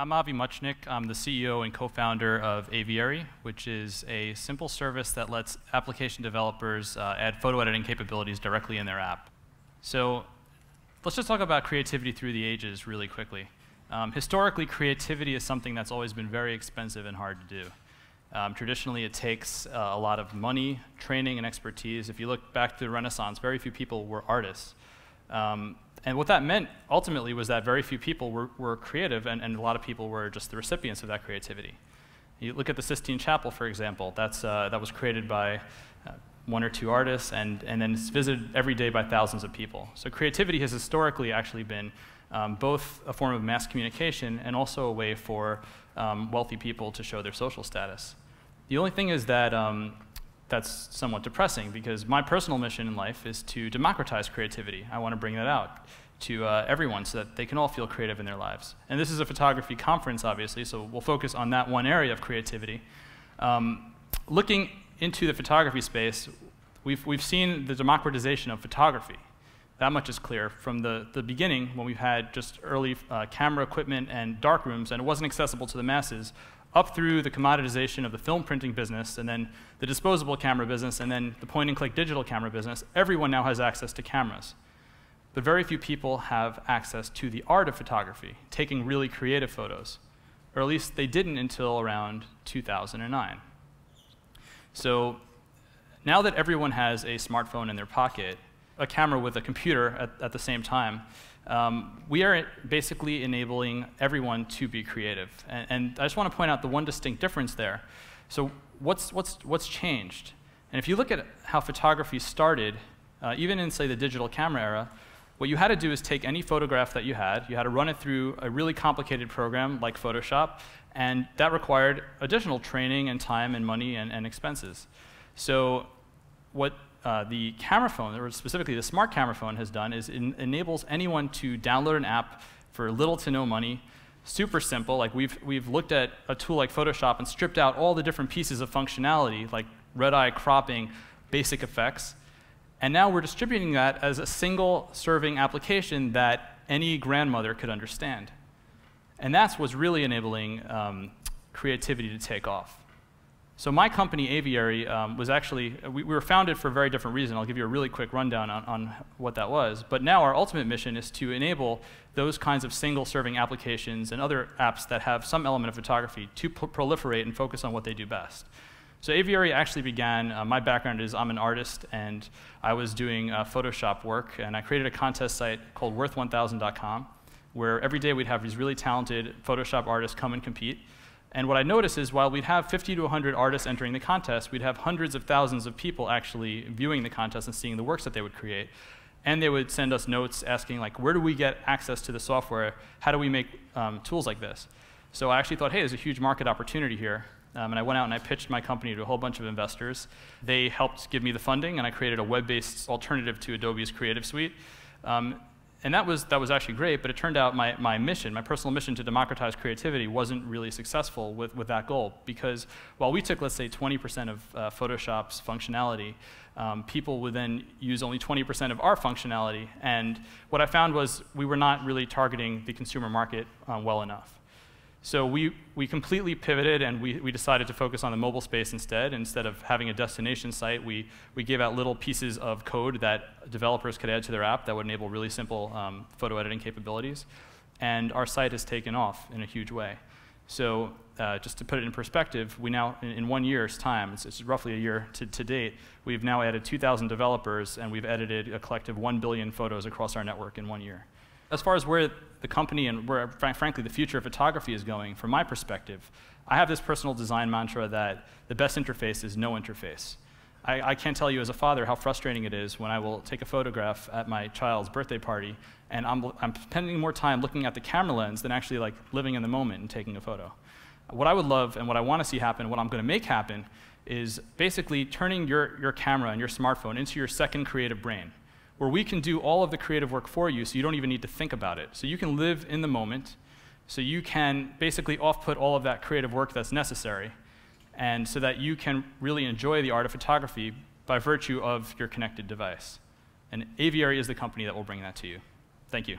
I'm Avi Muchnick. I'm the CEO and co-founder of Aviary, which is a simple service that lets application developers add photo editing capabilities directly in their app. So let's just talk about creativity through the ages really quickly. Historically, creativity is something that's always been very expensive and hard to do. Traditionally, it takes a lot of money, training, and expertise. If you look back to the Renaissance, very few people were artists. And what that meant, ultimately, was that very few people were creative, and a lot of people were just the recipients of that creativity. You look at the Sistine Chapel, for example. That was created by one or two artists, and then it's visited every day by thousands of people. So creativity has historically actually been both a form of mass communication and also a way for wealthy people to show their social status. The only thing is that that's somewhat depressing, because my personal mission in life is to democratize creativity. I want to bring that out to everyone so that they can all feel creative in their lives. And this is a photography conference, obviously, so we'll focus on that one area of creativity. Looking into the photography space, we've seen the democratization of photography. That much is clear from the beginning, when we've had just early camera equipment and darkrooms, and it wasn't accessible to the masses, up through the commoditization of the film printing business, and then the disposable camera business, and then the point-and-click digital camera business. Everyone now has access to cameras. But very few people have access to the art of photography, taking really creative photos. Or at least they didn't until around 2009. So now that everyone has a smartphone in their pocket, a camera with a computer at the same time, we are basically enabling everyone to be creative. And I just want to point out the one distinct difference there. So what's changed? And if you look at how photography started, even in, say, the digital camera era, what you had to do is take any photograph that you had to run it through a really complicated program like Photoshop, and that required additional training and time and money and expenses. So what the camera phone, or specifically the smart camera phone, has done is enables anyone to download an app for little to no money, super simple. Like we've looked at a tool like Photoshop and stripped out all the different pieces of functionality, like red-eye cropping, basic effects, and now we're distributing that as a single serving application that any grandmother could understand. And that's what's really enabling creativity to take off. So my company, Aviary, was actually, we were founded for a very different reason. I'll give you a really quick rundown on what that was. But now our ultimate mission is to enable those kinds of single-serving applications and other apps that have some element of photography to proliferate and focus on what they do best. So Aviary actually began, my background is I'm an artist, and I was doing Photoshop work, and I created a contest site called worth1000.com, where every day we'd have these really talented Photoshop artists come and compete. And what I noticed is, while we'd have 50 to 100 artists entering the contest, we'd have hundreds of thousands of people actually viewing the contest and seeing the works that they would create. And they would send us notes asking, like, where do we get access to the software? How do we make tools like this? So I actually thought, hey, there's a huge market opportunity here. And I went out and I pitched my company to a whole bunch of investors. They helped give me the funding, and I created a web-based alternative to Adobe's Creative Suite. And that was actually great, but it turned out my mission, my personal mission to democratize creativity, wasn't really successful with that goal, because while we took, let's say, 20% of Photoshop's functionality, people would then use only 20% of our functionality. And what I found was we were not really targeting the consumer market well enough. So we completely pivoted, and we decided to focus on the mobile space instead. Instead of having a destination site, we gave out little pieces of code that developers could add to their app that would enable really simple photo editing capabilities. And our site has taken off in a huge way. So just to put it in perspective, we now, in 1 year's time, it's roughly a year to date, we've now added 2,000 developers, and we've edited a collective 1 billion photos across our network in 1 year. As far as where the company and where, frankly, the future of photography is going, from my perspective, I have this personal design mantra that the best interface is no interface. I can't tell you as a father how frustrating it is when I will take a photograph at my child's birthday party, and I'm spending more time looking at the camera lens than actually like living in the moment and taking a photo. What I would love and what I want to see happen, what I'm going to make happen, is basically turning your camera and your smartphone into your second creative brain, where we can do all of the creative work for you so you don't even need to think about it. So you can live in the moment, so you can basically off-put all of that creative work that's necessary, and so that you can really enjoy the art of photography by virtue of your connected device. And Aviary is the company that will bring that to you. Thank you.